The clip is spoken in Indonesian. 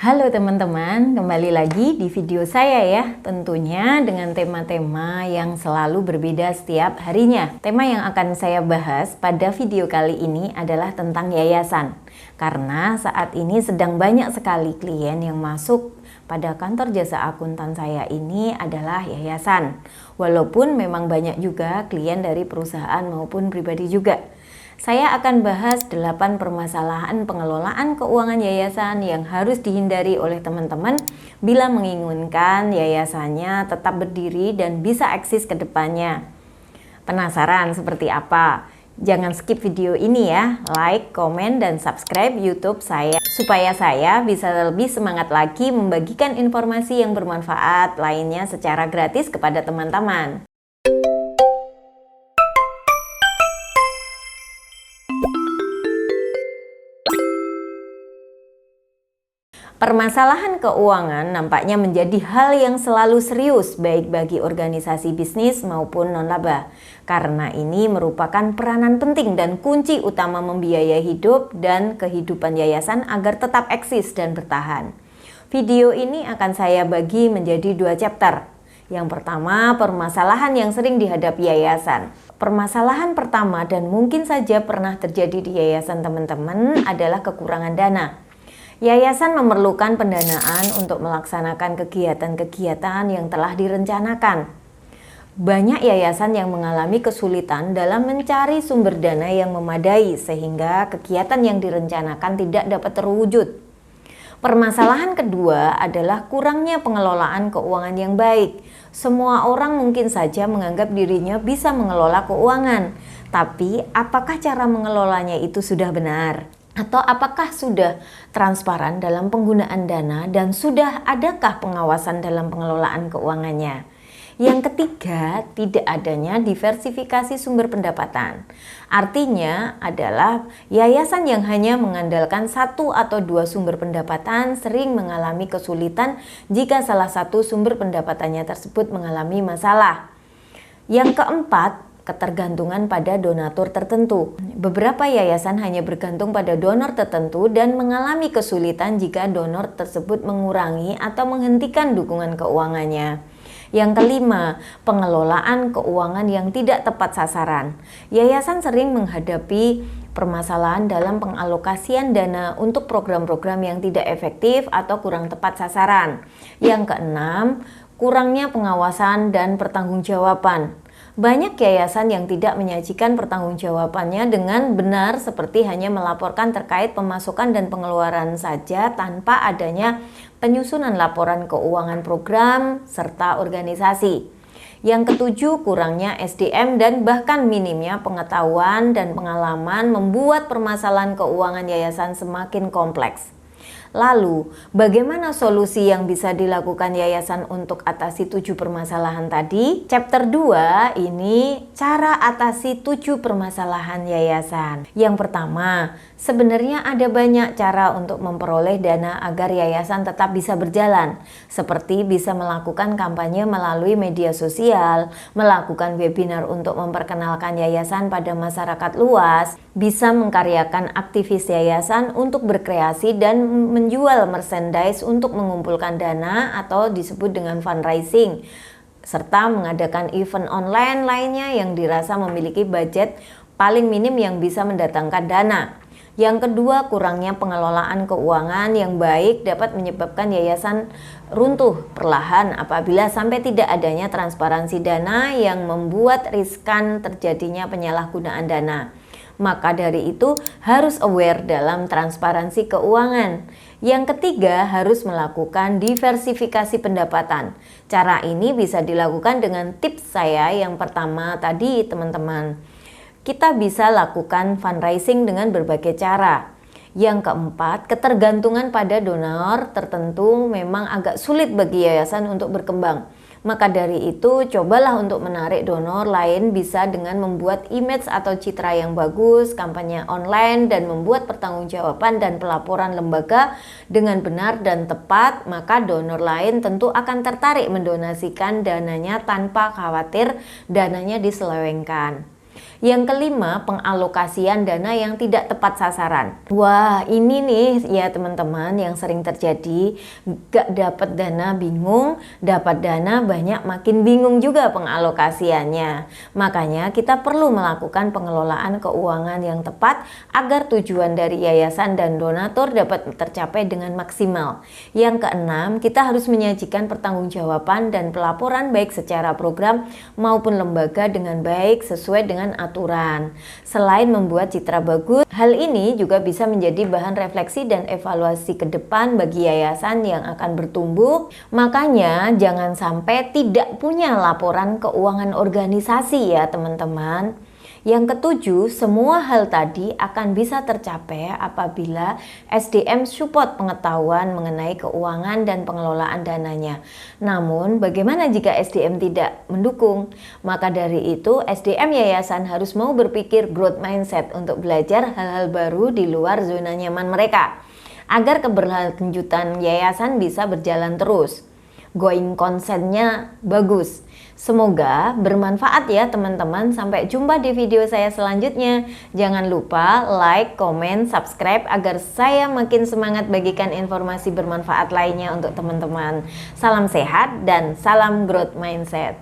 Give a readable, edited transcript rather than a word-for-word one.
Halo teman-teman, kembali lagi di video saya ya. Tentunya dengan tema-tema yang selalu berbeda setiap harinya. Tema yang akan saya bahas pada video kali ini adalah tentang yayasan. Karena saat ini sedang banyak sekali klien yang masuk pada kantor jasa akuntan saya ini adalah yayasan. Walaupun memang banyak juga klien dari perusahaan maupun pribadi juga. Saya akan bahas 8 permasalahan pengelolaan keuangan yayasan yang harus dihindari oleh teman-teman bila menginginkan yayasannya tetap berdiri dan bisa eksis ke depannya. Penasaran seperti apa? Jangan skip video ini ya, like, komen, dan subscribe YouTube saya supaya saya bisa lebih semangat lagi membagikan informasi yang bermanfaat lainnya secara gratis kepada teman-teman. Permasalahan keuangan nampaknya menjadi hal yang selalu serius baik bagi organisasi bisnis maupun non-laba. Karena ini merupakan peranan penting dan kunci utama membiayai hidup dan kehidupan yayasan agar tetap eksis dan bertahan. Video ini akan saya bagi menjadi 2 chapter. Yang pertama, permasalahan yang sering dihadapi yayasan. Permasalahan pertama dan mungkin saja pernah terjadi di yayasan teman-teman adalah kekurangan dana. Yayasan memerlukan pendanaan untuk melaksanakan kegiatan-kegiatan yang telah direncanakan. Banyak yayasan yang mengalami kesulitan dalam mencari sumber dana yang memadai sehingga kegiatan yang direncanakan tidak dapat terwujud. Permasalahan kedua adalah kurangnya pengelolaan keuangan yang baik. Semua orang mungkin saja menganggap dirinya bisa mengelola keuangan, tapi apakah cara mengelolanya itu sudah benar? Atau apakah sudah transparan dalam penggunaan dana dan sudah adakah pengawasan dalam pengelolaan keuangannya? Yang ketiga, tidak adanya diversifikasi sumber pendapatan. Artinya adalah yayasan yang hanya mengandalkan 1 atau 2 sumber pendapatan sering mengalami kesulitan jika salah satu sumber pendapatannya tersebut mengalami masalah. Yang keempat, ketergantungan pada donatur tertentu. Beberapa yayasan hanya bergantung pada donor tertentu dan mengalami kesulitan jika donor tersebut mengurangi atau menghentikan dukungan keuangannya. Yang kelima, pengelolaan keuangan yang tidak tepat sasaran. Yayasan sering menghadapi permasalahan dalam pengalokasian dana untuk program-program yang tidak efektif atau kurang tepat sasaran. Yang keenam, kurangnya pengawasan dan pertanggungjawaban. Banyak yayasan yang tidak menyajikan pertanggungjawabannya dengan benar seperti hanya melaporkan terkait pemasukan dan pengeluaran saja tanpa adanya penyusunan laporan keuangan program serta organisasi. Yang ketujuh, kurangnya SDM dan bahkan minimnya pengetahuan dan pengalaman membuat permasalahan keuangan yayasan semakin kompleks. Lalu, bagaimana solusi yang bisa dilakukan yayasan untuk atasi 7 permasalahan tadi? Chapter 2 ini cara atasi 7 permasalahan yayasan. Yang pertama, sebenarnya ada banyak cara untuk memperoleh dana agar yayasan tetap bisa berjalan. Seperti bisa melakukan kampanye melalui media sosial, melakukan webinar untuk memperkenalkan yayasan pada masyarakat luas, bisa mengkaryakan aktivis yayasan untuk berkreasi dan menjual merchandise untuk mengumpulkan dana atau disebut dengan fundraising, serta mengadakan event online lainnya yang dirasa memiliki budget paling minim yang bisa mendatangkan dana. Yang kedua, kurangnya pengelolaan keuangan yang baik dapat menyebabkan yayasan runtuh perlahan apabila sampai tidak adanya transparansi dana yang membuat riskan terjadinya penyalahgunaan dana. Maka dari itu harus aware dalam transparansi keuangan. Yang ketiga, harus melakukan diversifikasi pendapatan. Cara ini bisa dilakukan dengan tips saya yang pertama tadi teman-teman. Kita bisa lakukan fundraising dengan berbagai cara. Yang keempat, ketergantungan pada donor tertentu memang agak sulit bagi yayasan untuk berkembang. Maka dari itu, cobalah untuk menarik donor lain bisa dengan membuat image atau citra yang bagus, kampanye online, dan membuat pertanggungjawaban dan pelaporan lembaga dengan benar dan tepat, maka donor lain tentu akan tertarik mendonasikan dananya tanpa khawatir dananya diselewengkan. Yang kelima, pengalokasian dana yang tidak tepat sasaran. Wah, ini nih ya teman-teman yang sering terjadi, gak dapat dana bingung, dapat dana banyak makin bingung juga pengalokasiannya. Makanya kita perlu melakukan pengelolaan keuangan yang tepat agar tujuan dari yayasan dan donatur dapat tercapai dengan maksimal. Yang keenam, kita harus menyajikan pertanggungjawaban dan pelaporan baik secara program maupun lembaga dengan baik sesuai dengan aturan. Selain membuat citra bagus, hal ini juga bisa menjadi bahan refleksi dan evaluasi ke depan bagi yayasan yang akan bertumbuh. Makanya jangan sampai tidak punya laporan keuangan organisasi ya teman-teman. Yang ketujuh, semua hal tadi akan bisa tercapai apabila SDM support pengetahuan mengenai keuangan dan pengelolaan dananya. Namun, bagaimana jika SDM tidak mendukung? Maka dari itu, SDM yayasan harus mau berpikir growth mindset untuk belajar hal-hal baru di luar zona nyaman mereka, agar keberlanjutan yayasan bisa berjalan terus. Going concern-nya bagus. Semoga bermanfaat ya teman-teman. Sampai jumpa di video saya selanjutnya. Jangan lupa like, komen, subscribe agar saya makin semangat bagikan informasi bermanfaat lainnya untuk teman-teman. Salam sehat dan salam growth mindset.